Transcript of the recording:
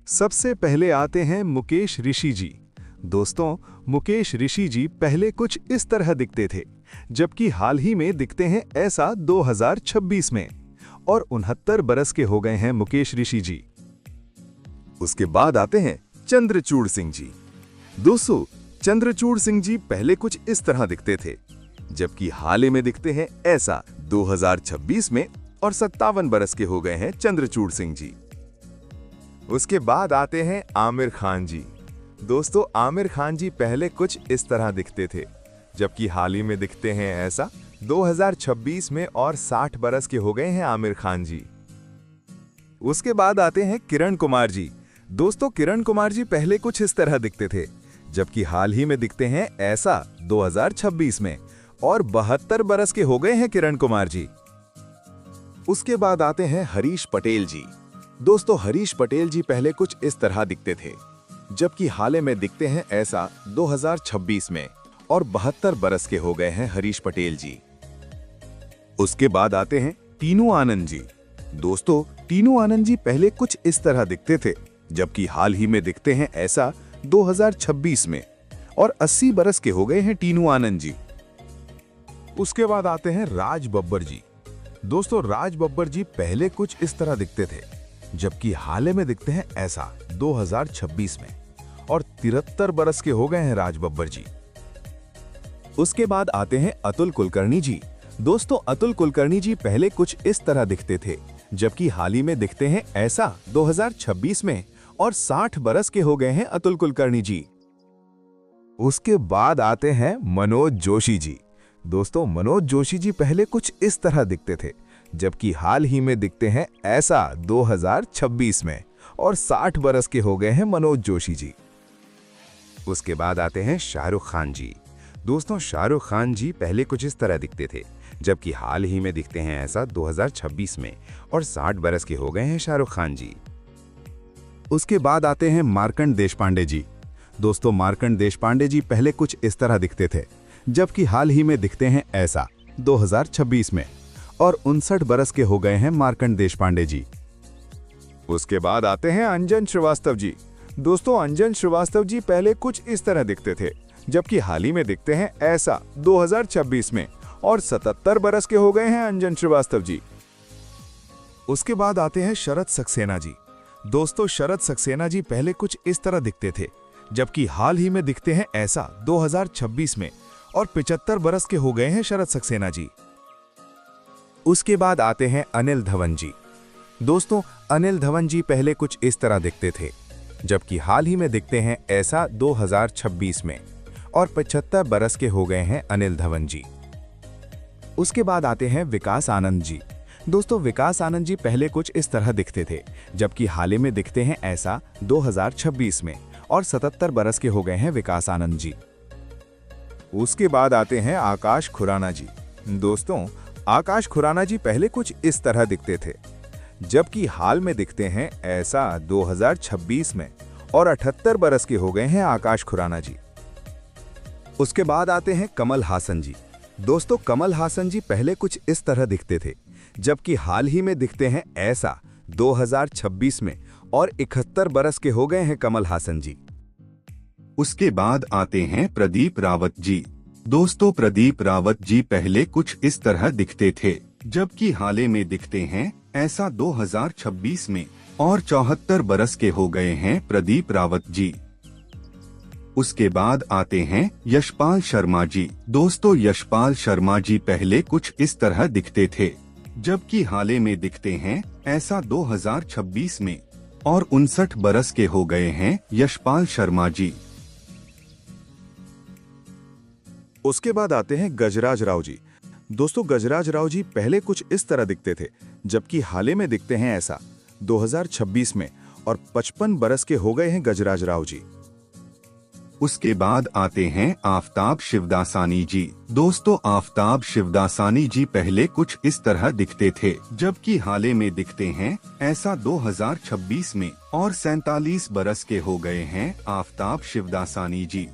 सबसे पहले आते हैं मुकेश ऋषि जी। दोस्तों, मुकेश ऋषि जी पहले कुछ इस तरह दिखते थे, जबकि हाल ही में दिखते हैं ऐसा 2026 में, और 69 बरस के हो गए हैं मुकेश ऋषि जी। उसके बाद आते हैं चंद्रचूड़ सिंह जी। दोस्तों, चंद्रचूड़ सिंह जी पहले कुछ इस तरह दिखते थे, जबकि हाल ही में दिखते हैं ऐसा 2026 में, और 57 बरस के हो गए हैं चंद्रचूड़ सिंह जी। उसके बाद आते हैं आमिर खान जी। दोस्तों, आमिर खान जी पहले कुछ इस तरह दिखते थे, जबकि हाल ही में दिखते हैं ऐसा 2026 में, और 60 बरस के हो गए हैं आमिर खान जी। उसके बाद आते हैं किरण कुमार जी। दोस्तों, किरण कुमार जी पहले कुछ इस तरह दिखते थे, जबकि हाल ही में दिखते हैं ऐसा 2026 में, और 72 बरस के हो गए हैं किरण कुमार जी। उसके बाद आते हैं हरीश पटेल जी। दोस्तों, हरीश पटेल जी पहले कुछ इस तरह दिखते थे, जबकि हाल में दिखते हैं ऐसा 2026 में, और 72 बरस के हो गए हैं हरीश पटेल जी। उसके बाद आते हैं टीनू आनंद जी। दोस्तों, टीनू आनंद जी पहले कुछ इस तरह दिखते थे, जबकि हाल ही में दिखते हैं ऐसा 2026 में, और 80 बरस के हो गए हैं टीनू आनंद जी। उसके बाद आते हैं राज बब्बर जी। दोस्तों, राज बब्बर जी पहले कुछ इस तरह दिखते थे, जबकि हाल में दिखते हैं ऐसा 2026 में, और 73 बरस के हो गए हैं राज बब्बर जी। उसके बाद आते हैं अतुल कुलकर्णी जी। दोस्तों, अतुल कुलकर्णी जी पहले कुछ इस तरह दिखते थे, जबकि हाल ही में दिखते हैं ऐसा 2026 में, और 60 बरस के हो गए हैं अतुल कुलकर्णी जी। उसके बाद आते हैं मनोज जोशी जी। दोस्तों, मनोज जोशी जी पहले कुछ इस तरह दिखते थे, जबकि हाल ही में दिखते हैं ऐसा 2026 में, और 60 बरस के हो गए हैं मनोज जोशी जी। उसके बाद आते हैं शाहरुख खान जी। दोस्तों, शाहरुख खान जी पहले कुछ इस तरह दिखते थे, जबकि हाल ही में दिखते हैं ऐसा 2026 में, और 60 बरस के हो गए हैं शाहरुख खान जी। उसके बाद आते हैं मार्कंड देशपांडे जी। दोस्तों, मार्कंड देशपांडे जी पहले कुछ इस तरह दिखते थे, जबकि हाल ही में दिखते हैं ऐसा 2026 में, और 59 बरस के हो गए हैं मार्कंड देशपांडे जी। उसके बाद आते हैं अंजन श्रीवास्तव जी। दोस्तों, अंजन श्रीवास्तव जी पहले कुछ इस तरह दिखते थे, जबकि हाल ही में दिखते हैं ऐसा 2026 में, और 77 बरस के हो गए हैं अंजन श्रीवास्तव जी। उसके बाद आते हैं शरद सक्सेना जी। दोस्तों, शरद सक्सेना जी पहले कुछ इस तरह दिखते थे, जबकि हाल ही में दिखते हैं ऐसा 2026 में, और 75 बरस के हो गए हैं शरद सक्सेना जी। उसके बाद आते हैं अनिल धवन जी। दोस्तों, अनिल धवन जी पहले कुछ इस तरह दिखते थे, जबकि हाल ही में दिखते हैं ऐसा 2026 में, और 75 बरस के हो गए हैं अनिल धवन जी। उसके बाद आते हैं विकास आनंद जी। दोस्तों, विकास आनंद जी पहले कुछ इस तरह दिखते थे, जबकि हाल ही में दिखते हैं ऐसा 2026 में, और 77 बरस के हो गए हैं विकास आनंद जी। उसके बाद आते हैं आकाश खुराना जी। दोस्तों, आकाश खुराना जी पहले कुछ इस तरह दिखते थे, जबकि हाल में दिखते हैं ऐसा 2026 में, और 78 बरस के हो गए हैं आकाश खुराना जी। उसके बाद आते हैं कमल हासन जी। दोस्तों, कमल हासन जी पहले कुछ इस तरह दिखते थे, जबकि हाल ही में दिखते हैं ऐसा 2026 में, और 71 बरस के हो गए हैं कमल हासन जी। उसके बाद आते हैं प्रदीप रावत जी। दोस्तों, प्रदीप रावत जी पहले कुछ इस तरह दिखते थे, जबकि हाल में दिखते हैं ऐसा 2026 में, और 74 बरस के हो गए हैं प्रदीप रावत जी। उसके बाद आते हैं यशपाल शर्मा जी। दोस्तों, यशपाल शर्मा जी पहले कुछ इस तरह दिखते थे, जबकि हाल में दिखते हैं ऐसा 2026 में, और 59 बरस के हो गए हैं यशपाल शर्मा जी। उसके बाद आते हैं गजराज राव जी। दोस्तों, गजराज राव जी पहले कुछ इस तरह दिखते थे, जबकि हाल में दिखते हैं ऐसा 2026 में, और 55 बरस के हो गए हैं गजराज राव जी। उसके बाद आते हैं आफताब शिवदासानी जी। दोस्तों, आफताब शिवदासानी जी पहले कुछ इस तरह दिखते थे, जबकि हाल में दिखते हैं ऐसा 2026 में, और 47 बरस के हो गए हैं आफताब शिवदासानी जी।